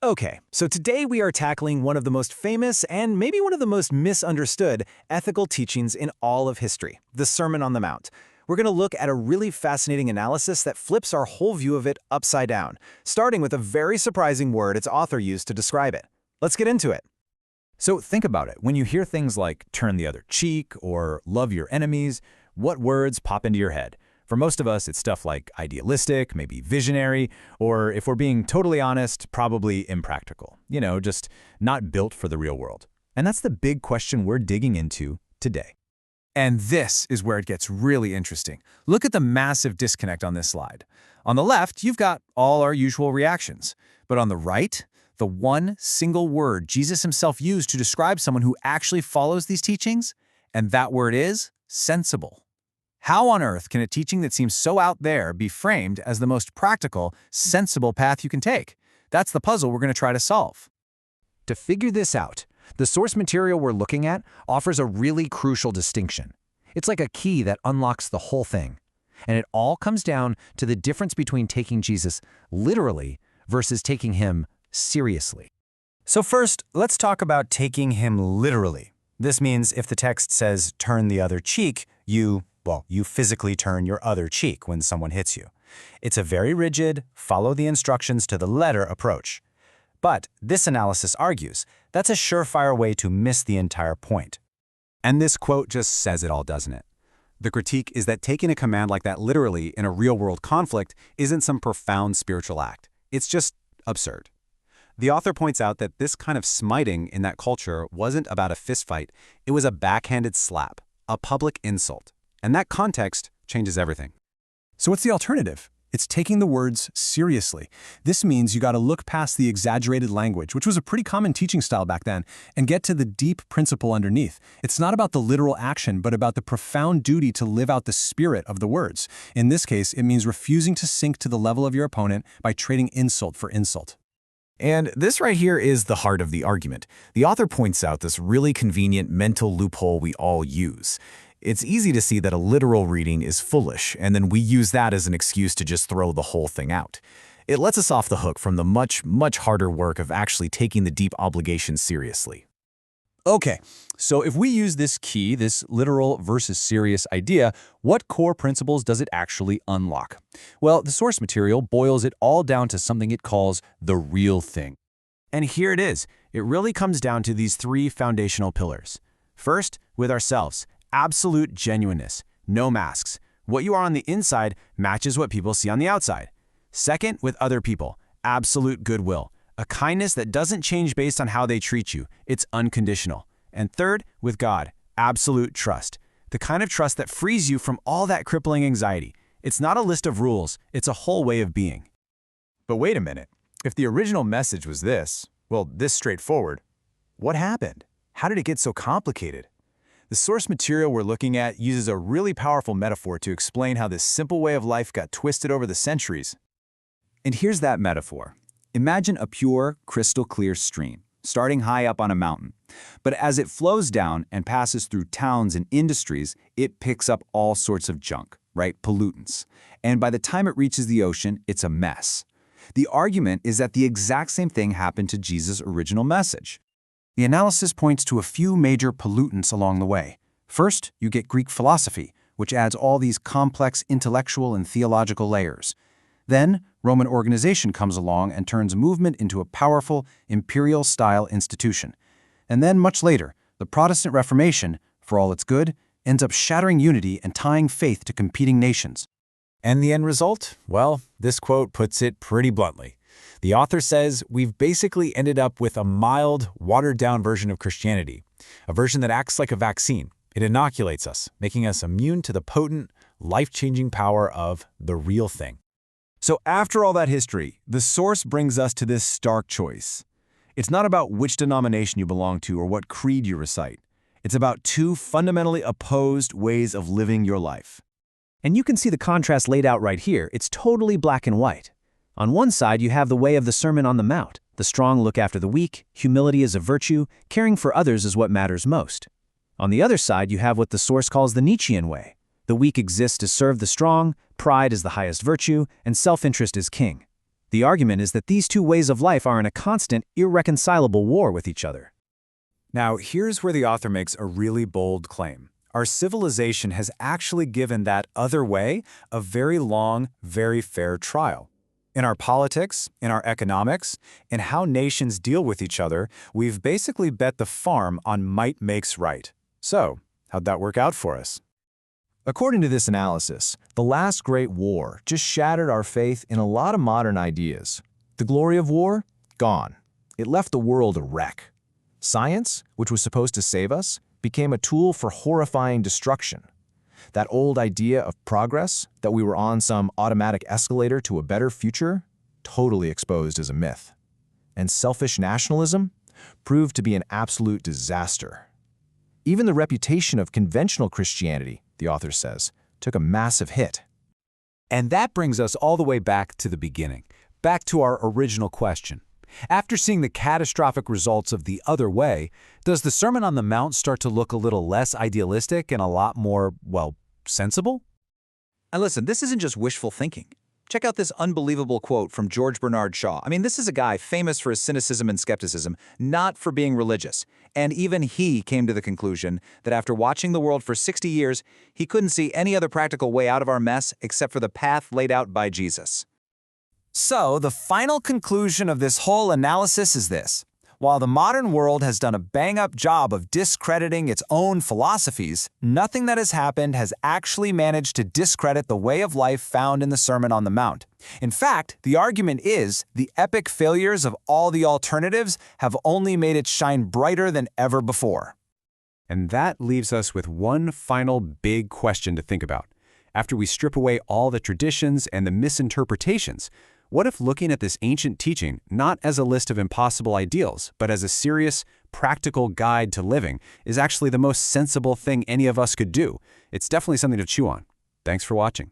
Okay, so today we are tackling one of the most famous and maybe one of the most misunderstood ethical teachings in all of history, the Sermon on the Mount. We're going to look at a really fascinating analysis that flips our whole view of it upside down, starting with a very surprising word its author used to describe it. Let's get into it. So think about it. When you hear things like turn the other cheek or love your enemies, what words pop into your head? For most of us, it's stuff like idealistic, maybe visionary, or if we're being totally honest, probably impractical. Just not built for the real world. And that's the big question we're digging into today. And this is where it gets really interesting. Look at the massive disconnect on this slide. On the left, you've got all our usual reactions. But on the right, the one single word Jesus himself used to describe someone who actually follows these teachings, and that word is sensible. How on earth can a teaching that seems so out there be framed as the most practical, sensible path you can take? That's the puzzle we're going to try to solve. To figure this out, the source material we're looking at offers a really crucial distinction. It's like a key that unlocks the whole thing. And it all comes down to the difference between taking Jesus literally versus taking him seriously. So first, let's talk about taking him literally. This means if the text says turn the other cheek, you physically turn your other cheek when someone hits you. It's a very rigid, follow the instructions to the letter approach. But this analysis argues that's a surefire way to miss the entire point. And this quote just says it all, doesn't it? The critique is that taking a command like that literally in a real-world conflict isn't some profound spiritual act. It's just absurd. The author points out that this kind of smiting in that culture wasn't about a fistfight. It was a backhanded slap, a public insult. And that context changes everything. So what's the alternative? It's taking the words seriously. This means you got to look past the exaggerated language, which was a pretty common teaching style back then, and get to the deep principle underneath. It's not about the literal action, but about the profound duty to live out the spirit of the words. In this case, it means refusing to sink to the level of your opponent by trading insult for insult. And this right here is the heart of the argument. The author points out this really convenient mental loophole we all use. It's easy to see that a literal reading is foolish, and then we use that as an excuse to just throw the whole thing out. It lets us off the hook from the much harder work of actually taking the deep obligation seriously. Okay, so if we use this key, this literal versus serious idea, what core principles does it actually unlock? Well, the source material boils it all down to something it calls the real thing. And here it is. It really comes down to these three foundational pillars. First, with ourselves. Absolute genuineness, no masks. What you are on the inside matches what people see on the outside. Second, with other people, absolute goodwill, a kindness that doesn't change based on how they treat you. It's unconditional. And third, with God, absolute trust, the kind of trust that frees you from all that crippling anxiety. It's not a list of rules, it's a whole way of being. But wait a minute. If the original message was this straightforward, what happened? How did it get so complicated? The source material we're looking at uses a really powerful metaphor to explain how this simple way of life got twisted over the centuries. And here's that metaphor. Imagine a pure, crystal clear stream, starting high up on a mountain. But as it flows down and passes through towns and industries, it picks up all sorts of junk, right? Pollutants. And by the time it reaches the ocean, it's a mess. The argument is that the exact same thing happened to Jesus' original message. The analysis points to a few major pollutants along the way. First, you get Greek philosophy, which adds all these complex intellectual and theological layers. Then, Roman organization comes along and turns movement into a powerful, imperial-style institution. And then, much later, the Protestant Reformation, for all its good, ends up shattering unity and tying faith to competing nations. And the end result? Well, this quote puts it pretty bluntly. The author says we've basically ended up with a mild, watered-down version of Christianity, a version that acts like a vaccine. It inoculates us, making us immune to the potent, life-changing power of the real thing. So after all that history, the source brings us to this stark choice. It's not about which denomination you belong to or what creed you recite. It's about two fundamentally opposed ways of living your life. And you can see the contrast laid out right here. It's totally black and white. On one side, you have the way of the Sermon on the Mount. The strong look after the weak, humility is a virtue, caring for others is what matters most. On the other side, you have what the source calls the Nietzschean way. The weak exist to serve the strong, pride is the highest virtue, and self-interest is king. The argument is that these two ways of life are in a constant, irreconcilable war with each other. Now, here's where the author makes a really bold claim. Our civilization has actually given that other way a very long, very fair trial. In our politics, in our economics, in how nations deal with each other, we've basically bet the farm on might makes right. So, how'd that work out for us? According to this analysis, the last great war just shattered our faith in a lot of modern ideas. The glory of war? Gone. It left the world a wreck. Science, which was supposed to save us, became a tool for horrifying destruction. That old idea of progress, that we were on some automatic escalator to a better future, totally exposed as a myth. And selfish nationalism proved to be an absolute disaster. Even the reputation of conventional Christianity, the author says, took a massive hit. And that brings us all the way back to the beginning, back to our original question. After seeing the catastrophic results of the other way, does the Sermon on the Mount start to look a little less idealistic and a lot more, well, sensible? And listen, this isn't just wishful thinking. Check out this unbelievable quote from George Bernard Shaw. I mean, this is a guy famous for his cynicism and skepticism, not for being religious. And even he came to the conclusion that after watching the world for 60 years, he couldn't see any other practical way out of our mess except for the path laid out by Jesus. So, the final conclusion of this whole analysis is this. While the modern world has done a bang-up job of discrediting its own philosophies, nothing that has happened has actually managed to discredit the way of life found in the Sermon on the Mount. In fact, the argument is the epic failures of all the alternatives have only made it shine brighter than ever before. And that leaves us with one final big question to think about. After we strip away all the traditions and the misinterpretations, what if looking at this ancient teaching not as a list of impossible ideals, but as a serious, practical guide to living is actually the most sensible thing any of us could do? It's definitely something to chew on. Thanks for watching.